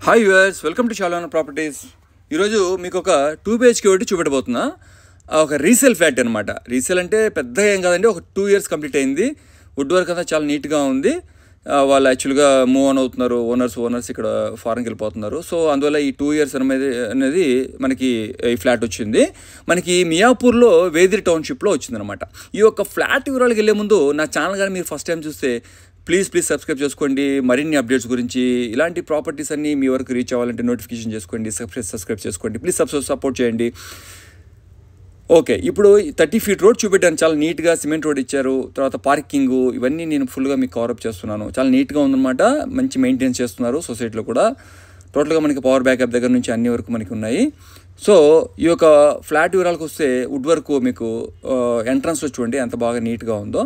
Hi viewers, welcome to Shalona Properties. ఈరోజు మీకు ఒక 2 BHK ఒకటి చూపెట్టబోతున్నా. ఒక రీసేల్ ఫ్లాట్ అనమాట. రీసేల్ అంటే పెద్దగా ఏం కాదండి, ఒక 2 years కంప్లీట్ అయింది. వుడ్ వర్క్ అంతా చాలా నీట్గా ఉంది. వాళ్ళు యాక్చువల్గా మూవ్ ఆన్ అవుతున్నారు. ఓనర్స్ ఇక్కడ ఫారెన్కి వెళ్ళిపోతున్నారు. సో అందువల్ల ఈ 2 years అనేది మనకి ఈ ఫ్లాట్ వచ్చింది. మనకి మియాపూర్లో వేదిరి టౌన్షిప్లో వచ్చిందనమాట. ఈ యొక్క ఫ్లాట్ వివరాలకు వెళ్ళే ముందు నా ఛానల్ కానీ మీరు ఫస్ట్ టైం చూస్తే ప్లీజ్ సబ్స్క్రైబ్ చేసుకోండి. మరిన్ని అప్డేట్స్ గురించి, ఇలాంటి ప్రాపర్టీస్ అన్నీ మీ వరకు రీచ్ అవ్వాలంటే నోటిఫికేషన్ చేసుకోండి, సబ్స్క్రైబ్ చేసుకోండి. ప్లీజ్ సపోర్ట్ చేయండి. ఓకే, ఇప్పుడు 30 feet రోడ్ చూపెట్టాను. చాలా నీట్గా సిమెంట్ రోడ్ ఇచ్చారు. తర్వాత పార్కింగ్ ఇవన్నీ నేను ఫుల్గా మీకు కవరప్ చేస్తున్నాను. చాలా నీట్గా ఉందన్నమాట. మంచి మెయింటైన్ చేస్తున్నారు సొసైటీలో కూడా. టోటల్గా మనకి పవర్ బ్యాకప్ దగ్గర నుంచి అన్ని వరకు మనకి ఉన్నాయి. సో ఈ యొక్క ఫ్లాట్ వివరాలకు వస్తే వుడ్ వర్క్ మీకు ఎంట్రన్స్లో చూడండి ఎంత బాగా నీట్గా ఉందో.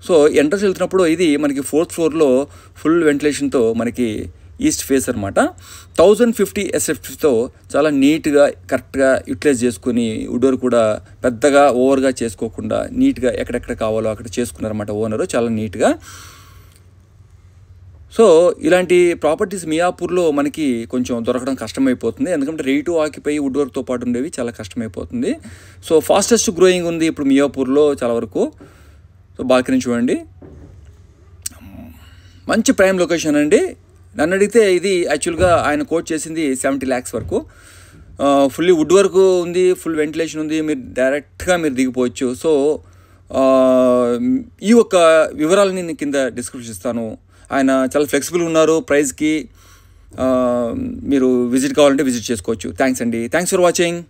సో ఎంట్రన్స్ వెళ్తున్నప్పుడు ఇది మనకి 4th floorలో ఫుల్ వెంటిలేషన్తో మనకి ఈస్ట్ ఫేస్ అనమాట. 1050 SFTతో చాలా నీట్గా కరెక్ట్గా యూటిలైజ్ చేసుకుని వుడ్ వర్క్ కూడా పెద్దగా ఓవర్గా చేసుకోకుండా నీట్గా ఎక్కడెక్కడ కావాలో అక్కడ చేసుకున్నారన్నమాట ఓనరు, చాలా నీట్గా. సో ఇలాంటి ప్రాపర్టీస్ మియాపూర్లో మనకి కొంచెం దొరకడం కష్టమైపోతుంది. ఎందుకంటే రెడీ టు ఆక్యుపై వుడ్ వర్క్తో పాటు ఉండేవి చాలా కష్టమైపోతుంది. సో ఫాస్టెస్ట్ గ్రోయింగ్ ఉంది ఇప్పుడు మియాపూర్లో చాలా వరకు. సో బాల్కనీ చూడండి, మంచి ప్రైమ్ లొకేషన్ అండి. నన్ను అడిగితే ఇది యాక్చువల్గా ఆయన కోట్ చేసింది 70 lakhs వరకు. ఫుల్లీ వుడ్ వర్క్ ఉంది, ఫుల్ వెంటిలేషన్ ఉంది, మీరు డైరెక్ట్గా దిగిపోవచ్చు. సో ఈ యొక్క వివరాలని నేను కింద డిస్క్రిప్షన్ ఇస్తాను. ఆయన చాలా ఫ్లెక్సిబుల్ ఉన్నారు ప్రైస్కి. మీరు విజిట్ కావాలంటే విజిట్ చేసుకోవచ్చు. థ్యాంక్స్ అండి. Thanks for watching.